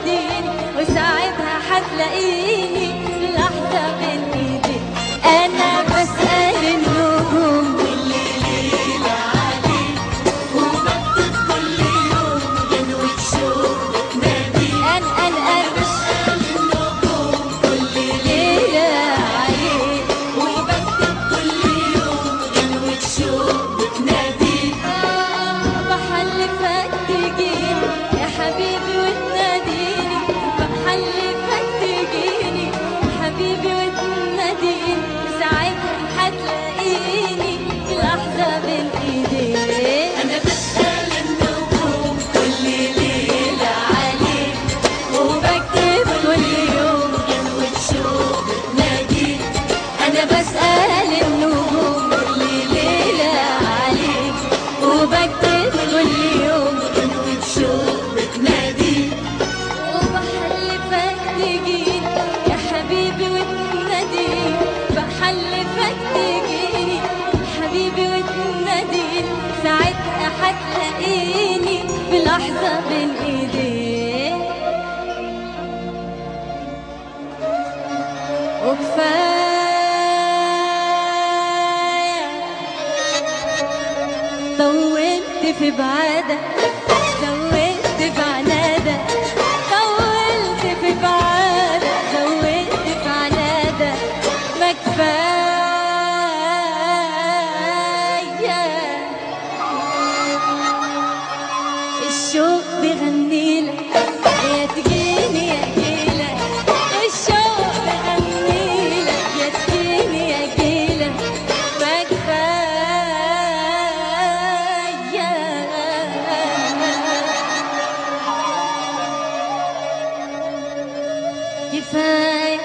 وتناديني، وساعتها هتلاقيني لحظة بين ايدي. انا بسأل النجوم كل ليلة عليك، وبكتب كل يوم غنوة شوق بتناديك. انا بسأل النجوم كل ليلة عليك، وبكتب كل يوم غنوة شوق بتناديك. بحلفك تجيني يا حبيبي وتناديني، بحلفك تجيني يا حبيبي وتناديني، ساعتها هتلاقيني لحظة بين ايديك. أنا بسأل النجوم كل ليلة عليك، وبكتب كل يوم غنوة شوق بتناديك. انا بسأل النجوم كل ليلة عليك، وبكتب كل يوم غنوة شوق بتناديك. وبحلفك تجيني يا حبيبي وتناديني، بحلفك تجيني يا حبيبي وتناديني، ساعتها هتلاقيني بلحظة بين ايديك. وكفاية طولت في بعادك، زودت في عنادك، طولت في بعادك، زودت في عنادك، ما كفاية الشوق بيغنيلك، يا تجيني يا جيلك، الشوق بيغنيلك، يا تجيني يا جيلك، ما كفاية كفاية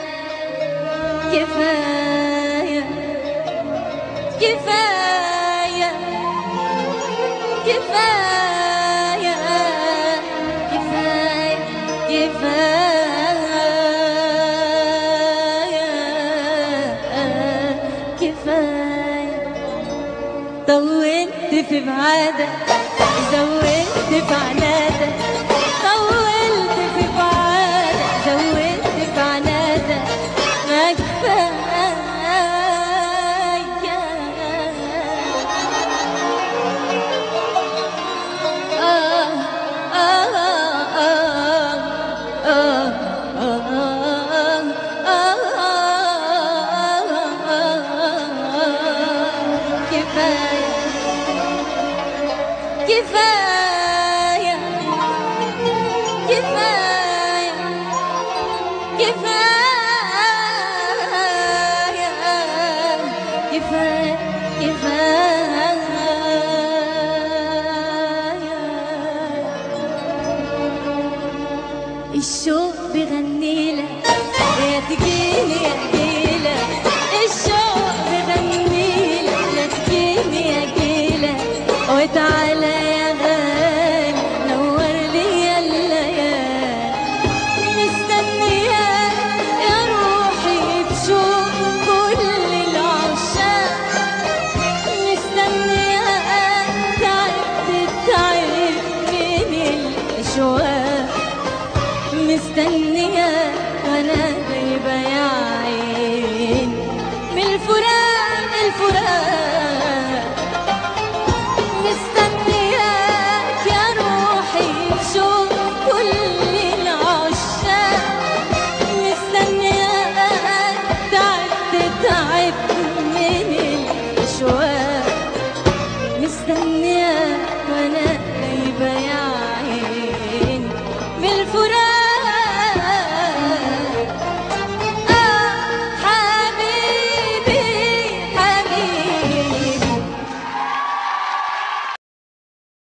كفاية كفاية كفاية كفاية كفاية كفاية طولت في بعادك، زودت في عنادك، طولت في بعادك، زودت في عنادك، ما كفاية كفاية كفاية كفاية كفاية كفاية الشوق بيغنيلك، يا تجيني يا جيلك، الشوق بيغنيلك، يا تجيني يا جيلك، وتعالى يا غالي نور لي الليالي، مستنياك يا روحي بشوق كل العشاق، مستنياك تعبت التعب من الأشواق، مستنياك وانا غايبة يا عين من الفراق